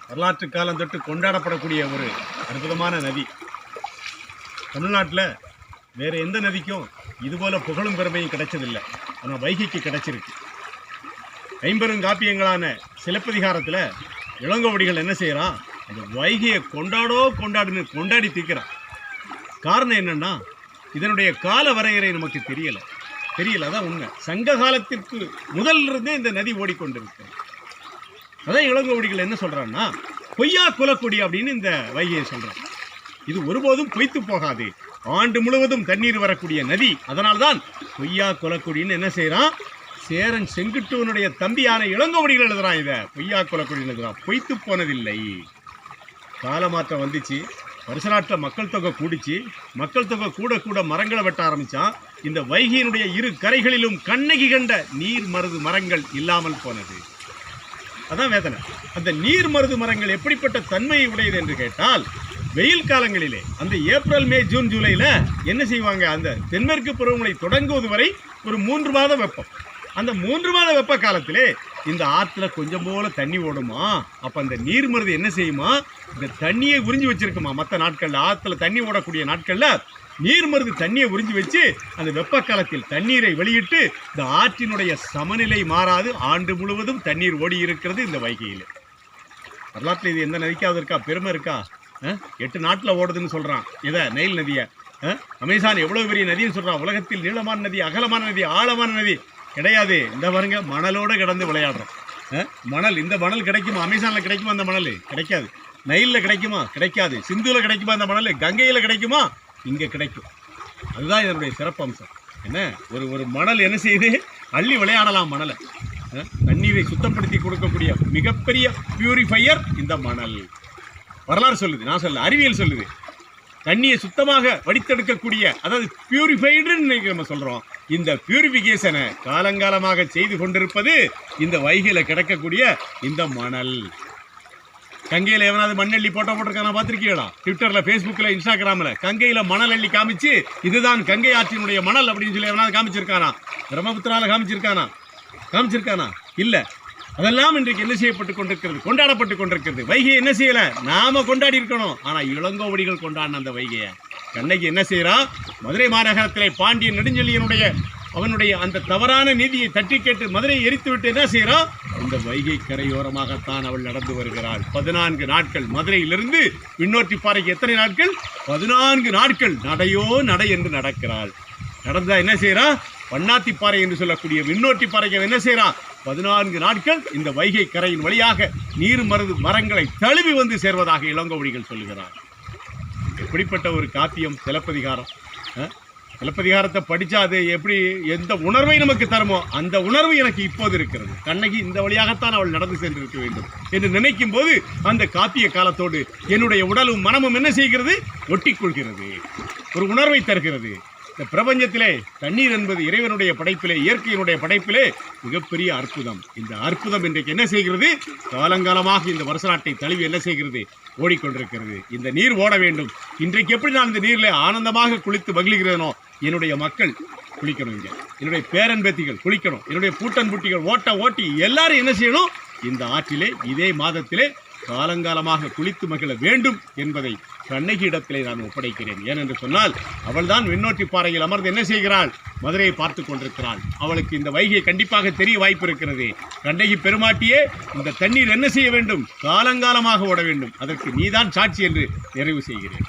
வரலாற்று காலம் தொட்டு கொண்டாடப்படக்கூடிய ஒரு அற்புதமான நதி. தமிழ்நாட்டில் வேறு எந்த நதிக்கும் இதுபோல் புகழும் பெருமையும் கிடைச்சதில்லை. ஆனால் வைகைக்கு கிடைச்சிருக்கு. ஐம்பெருங்காப்பியங்களான சிலப்பதிகாரத்தில் இளங்கோவடிகள் என்ன செய்கிறான், அந்த வைகையை கொண்டாடி தீர்க்கிறான். காரணம் என்னென்னா, இதனுடைய கால வரையறை நமக்கு தெரியலை. அதான் உண்மை. சங்க காலத்திற்கு முதலிருந்தே இந்த நதி ஓடிக்கொண்டிருக்கு. அதான் இளங்கோவடிகள் என்ன சொல்கிறான்னா, பொய்யா குலக்குடி அப்படின்னு இந்த வைகையை சொல்கிறான். இது ஒருபோதும் பொய்த்து போகாது, ஆண்டு முழுவதும் தண்ணீர் வரக்கூடிய நதி. அதனால்தான் பொய்யா குலக்குடின்னு என்ன செய்கிறான், சேரன் செங்குட்டுவனுடைய தம்பியான இளங்கோவடிகள் எழுதுறான். இதை பொய்யா குலக்குடின்னு எழுதுறான். பொய்த்து போனதில்லை. காலமாற்றம் வந்துச்சு, வருஷநாட்டில் மக்கள் தொகை கூடிச்சு. மக்கள் தொகை கூட மரங்களை வெட்ட ஆரம்பித்தான். இந்த வைகையினுடைய இரு கரைகளிலும் கண்ணகி கண்ட நீர் மருது மரங்கள் இல்லாமல் போனது. அதான் வேதனை. அந்த நீர் மருது மரங்கள் எப்படிப்பட்ட தன்மையை உடையது என்று கேட்டால், வெயில் காலங்களிலே அந்த ஏப்ரல் மே ஜூன் ஜூலையில் என்ன செய்வாங்க, அந்த தென்மேற்கு பருவமழை தொடங்குவது வரை ஒரு 3 மாத வெப்பம். அந்த 3 மாத வெப்ப காலத்திலே இந்த ஆற்றுல கொஞ்சம் போல தண்ணி ஓடுமா. அப்போ அந்த நீர் மருது என்ன செய்யுமா, இந்த தண்ணியை உறிஞ்சி வச்சிருக்குமா. மற்ற நாட்களில் ஆற்றுல தண்ணி ஓடக்கூடிய நாட்களில் நீர் மருது தண்ணியை உறிஞ்சி வச்சு அந்த வெப்ப காலத்தில் தண்ணீரை வெளியிட்டு இந்த ஆற்றினுடைய சமநிலை மாறாது ஆண்டு முழுவதும் தண்ணீர் ஓடி இருக்கிறது இந்த வைகையில். வரலாற்றில் இது எந்த நதிக்காவது இருக்கா, பெருமை இருக்கா? 8 நாட்டில் ஓடுதுன்னு சொல்கிறான். இதை நைல் நதியை. அமேசான் எவ்வளோ பெரிய நதின்னு சொல்கிறான். உலகத்தில் நீளமான நதி, அகலமான நதி, ஆழமான நதி கிடையாது. இந்த பாருங்க, மணலோடு கிடந்து விளையாடுறோம். மணல், இந்த மணல் கிடைக்குமா? அமேசானில் கிடைக்குமா? அந்த மணல் கிடைக்காது. நைலில் கிடைக்குமா? கிடைக்காது. சிந்துவில் கிடைக்குமா? அந்த மணல் கங்கையில் கிடைக்குமா? இங்கே கிடைக்கும். அதுதான் இதனுடைய சிறப்பம்சம். என்ன, ஒரு மணல் என்ன செய்யுது, அள்ளி விளையாடலாம் மணலை. தண்ணீரை சுத்தப்படுத்தி கொடுக்கக்கூடிய மிகப்பெரிய பியூரிஃபையர் இந்த மணல். வரலாறு சொல்லுது, நான் சொல்ல, அறிவியல் சொல்லுது. தண்ணியை சுத்தமாக வடித்தெடுக்கக்கூடிய, அதாவது பியூரிஃபைடுன்னு நம்ம சொல்கிறோம். இந்த பியூரிஃபிகேஷனை காலங்காலமாக செய்து கொண்டிருப்பது இந்த வைகையில் கிடைக்கக்கூடிய இந்த மணல். கங்கையில் எவனாவது மண்ணள்ளி போட்டிருக்கானா பார்த்துருக்கீங்களா? ட்விட்டரில், ஃபேஸ்புக்கில், இன்ஸ்டாகிராமில் கங்கையில் மணல் அள்ளி காமிச்சு இதுதான் கங்கை ஆற்றினுடைய மணல் அப்படின்னு சொல்லி எவனாவது காமிச்சிருக்கானா? பிரம்மபுத்திராவில் காமிச்சிருக்கானா? இல்லை. அதெல்லாம் இன்றைக்கு என்ன செய்யப்பட்டு கொண்டிருக்கிறது, கொண்டாடப்பட்டு கொண்டிருக்கிறது. வைகையை என்ன செய்யலை, நாம கொண்டாடி இருக்கணும். ஆனால் இளங்கோவடிகள் கொண்டாடின அந்த வைகையை கண்ணகி என்ன செய்கிறான், மதுரை மாநகரத்திலே பாண்டியன் நெடுஞ்செழியனுடைய அவனுடைய அந்த தவறான நீதியை தட்டி கேட்டு மதுரையை எரித்து விட்டு என்ன செய்கிறான், இந்த வைகை கரையோரமாகத்தான் அவள் நடந்து வருகிறாள். 14 நாட்கள் மதுரையிலிருந்து விண்ணோற்றிப்பாறைக்கு எத்தனை நாட்கள்? 14 நாட்கள் நடையோ நடை என்று நடக்கிறாள். நடந்தா என்ன செய்கிறான், வண்ணாத்திப்பாறை என்று சொல்லக்கூடிய விண்ணோட்டிப்பாறைக்கு என்ன செய்கிறான், 14 நாட்கள் இந்த வைகை கரையின் வழியாக நீர் மருது மரங்களை தழுவி வந்து சேர்வதாக இளங்கோவடிகள் சொல்லுகிறார். எப்படிப்பட்ட ஒரு காப்பியம் சிலப்பதிகாரம். சிலப்பதிகாரத்தை படித்தா அது எப்படி எந்த உணர்வை நமக்கு தருமோ அந்த உணர்வு எனக்கு இப்போது இருக்கிறது. கண்ணகி இந்த வழியாகத்தான் அவள் நடந்து சென்றிருக்க வேண்டும் என்று நினைக்கும் போது அந்த காப்பிய காலத்தோடு என்னுடைய உடலும் மனமும் என்ன செய்கிறது, ஒட்டிக்கொள்கிறது, ஒரு உணர்வை தருகிறது. இந்த பிரபஞ்சத்திலே தண்ணீர் என்பது இறைவனுடைய படைப்பிலே, இயற்கையினுடைய படைப்பிலே மிகப்பெரிய அற்புதம். இந்த அற்புதம் இன்றைக்கு என்ன செய்கிறது, காலங்காலமாக இந்த வருஷ நாட்டை தழுவி என்ன செய்கிறது, ஓடிக்கொண்டிருக்கிறது. இந்த நீர் ஓட வேண்டும். இன்றைக்கு எப்படி நான் இந்த நீரில் ஆனந்தமாக குளித்து மகிழ்கிறேனோ, என்னுடைய மக்கள் குளிக்கணும், இங்கே என்னுடைய பேரன் பேத்திகள் குளிக்கணும், என்னுடைய பூட்டன் பூட்டிகள் ஓட்டி எல்லாரும் என்ன செய்யணும், இந்த ஆற்றிலே இதே மாதத்திலே காலங்காலமாக குளித்து மகிழ வேண்டும் என்பதை கண்ணகி இடத்திலே நான் ஒப்படைக்கிறேன். ஏனென்று சொன்னால் அவள்தான் விண்ணோட்டி பாறையில் அமர்ந்து என்ன செய்கிறாள், மதுரையை பார்த்து கொண்டிருக்கிறாள். அவளுக்கு இந்த வைகையை கண்டிப்பாக தெரிய வாய்ப்பு இருக்கிறது. கண்ணகி பெருமாட்டியே, இந்த தண்ணீர் என்ன செய்ய வேண்டும், காலங்காலமாக ஓட வேண்டும், அதற்கு நீதான் சாட்சி என்று நிறைவு செய்கிறேன்.